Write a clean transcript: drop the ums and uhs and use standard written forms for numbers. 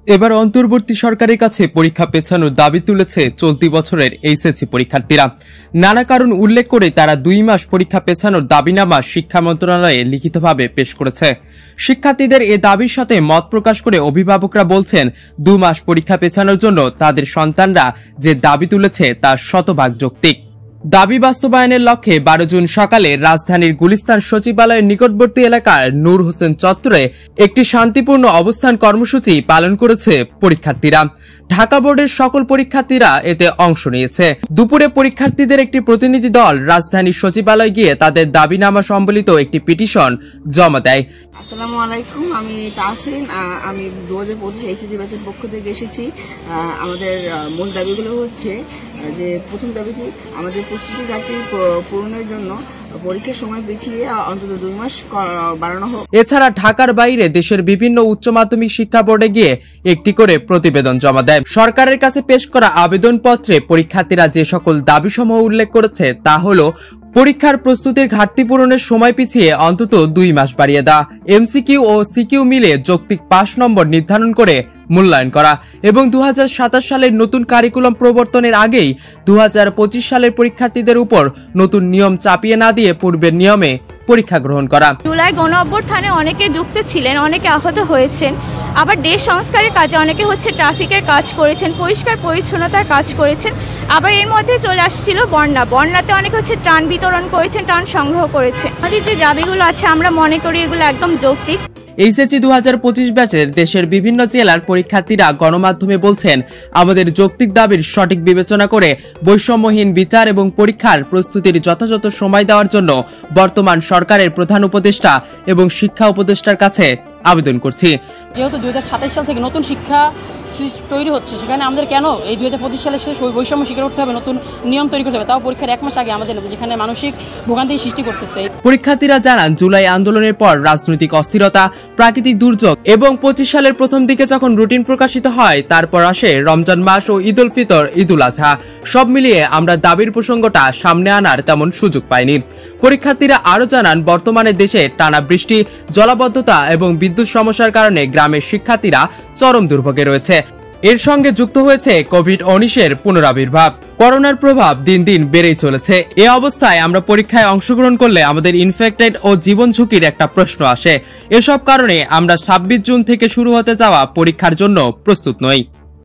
এবার অন্তর্বর্তী সরকারের কাছে পরীক্ষা পেছানোর দাবি তুলেছে চলতি বছরের এইচএসসি পরীক্ষার্থীরা। নানা কারণ উল্লেখ করে তারা 2 মাস পরীক্ষা পেছানোর দাবিনামা শিক্ষা মন্ত্রণালয়ে লিখিতভাবে পেশ করেছে। শিক্ষার্থীদের এ দাবির সাথে মত প্রকাশ করে অভিভাবকরা বলছেন 2 মাস পরীক্ষা পেছানোর জন্য তাদের সন্তানরা যে দাবি তুলেছে তা শতভাগ যৌক্তিক। দাবি বাস্তবায়নের লক্ষ্যে 12 জুন সকালে রাজধানীর গুলিস্তান সচিবালয়ের নিকটবর্তী এলাকার নূর হোসেন চত্বরে একটি শান্তিপূর্ণ অবস্থান কর্মসূচি পালন করেছে পরীক্ষার্থীরা। ঢাকা বোর্ডের সকল পরীক্ষার্থীরা এতে অংশ নিয়েছে। দুপুরে পরীক্ষার্থীদের একটি প্রতিনিধি দল রাজধানীর সচিবালয়ে গিয়ে তাদের দাবিনামা সম্বলিত একটি পিটিশন জমা দেয়। আসসালামু আলাইকুম, আমি তাহসিন। আমি 2025 এইচএসসি ব্যাচের পক্ষ থেকে এসেছি। আমাদের মূল দাবিগুলো হচ্ছে যে প্রথম দাবিটি আমাদের প্রস্তুতি ঘাটতি পূরণের জন্য পরীক্ষার সময় পিছিয়ে অন্তত 2 মাস বাড়ানো হোক। এছাড়া ঢাকার বাইরে দেশের বিভিন্ন উচ্চ মাধ্যমিক শিক্ষা বোর্ডে গিয়ে একটি করে প্রতিবেদন জমা দেয়। সরকারের কাছে পেশ করা আবেদনপত্রে পরীক্ষার্থীরা যে সকল দাবিসমূহ উল্লেখ করেছে তা হলো পরীক্ষার প্রস্তুতির ঘাটতি পূরণের সময় পিছিয়ে অন্তত 2 মাস বাড়িয়ে দেওয়া, এমসিকিউ ও সিকিউ মিলে যৌক্তিক পাস নম্বর নির্ধারণ করে মূল্যায়ন করা এবং 2027 সালের নতুন কারিকুলাম প্রবর্তনের আগেই 2025 সালের পরীক্ষার্থীদের উপর নতুন নিয়ম চাপিয়ে না দিয়ে পূর্বের নিয়মে পরীক্ষা গ্রহণ করা। জুলাই গণ অভ্যুত্থানে অনেকে যুক্ত ছিলেন, অনেকে আহত হয়েছেন, আবার দেশ সংস্কারের কাজে অনেকে ট্রাফিকের কাজ করেছেন, পরিষ্কার পরিচ্ছন্নতার কাজ করেছেন। আবার এর মধ্যে চলে আসছিল বন্যাতে অনেকে ত্রাণ বিতরণ করেছেন, ত্রাণ সংগ্রহ করেছে। আমাদের যে দাবিগুলো আছে আমরা মনে করি এগুলো একদম যৌক্তিক। এইচএসসি 2025 ব্যাচের দেশের বিভিন্ন জেলার পরীক্ষার্থীরা গণমাধ্যমে বলছেন, আমাদের যৌক্তিক দাবির সঠিক বিবেচনা করে বৈষম্যহীন বিচার এবং পরীক্ষার প্রস্তুতির যথাযথ সময় দেওয়ার জন্য বর্তমান সরকারের প্রধান উপদেষ্টা এবং শিক্ষা উপদেষ্টার কাছে আবেদন করছি। যেহেতু 2027 সাল থেকে নতুন শিক্ষা তৈরি হচ্ছে, সেখানে আমাদের কেন এই 2025 সালে শেষ বৈষম্য শিকার করতে হবে, নতুন নিয়ম তৈরি করতে হবে, তাও পরীক্ষার 1 মাস আগে আমাদের, যেখানে মানসিক ভোগান্তি সৃষ্টি করতেছে। পরীক্ষার্থীরা জানান, জুলাই আন্দোলনের পর রাজনৈতিক অস্থিরতা, প্রাকৃতিক দুর্যোগ এবং 25 সালের প্রথম দিকে যখন রুটিন প্রকাশিত হয়, তারপর আসে রমজান মাস ও ঈদ উল ফিতর, ঈদ উল আজহা। সব মিলিয়ে আমরা দাবির প্রসঙ্গটা সামনে আনার তেমন সুযোগ পাইনি। পরীক্ষার্থীরা আরো জানান, বর্তমানে দেশে টানা বৃষ্টি, জলাবদ্ধতা এবং বিদ্যুৎ সমস্যার কারণে গ্রামের শিক্ষার্থীরা চরম দুর্ভোগে রয়েছে। এর সঙ্গে যুক্ত হয়েছে কোভিড-19 পুনরাবির্ভাব। করোনার প্রভাব দিন দিন বেড়েই চলেছে। এ অবস্থায় আমরা পরীক্ষায় অংশগ্রহণ করলে আমাদের ইনফেক্টেড ও জীবন ঝুঁকির একটা প্রশ্ন আসে। এসব কারণে আমরা 26 জুন থেকে শুরু হতে যাওয়া পরীক্ষার জন্য প্রস্তুত নই।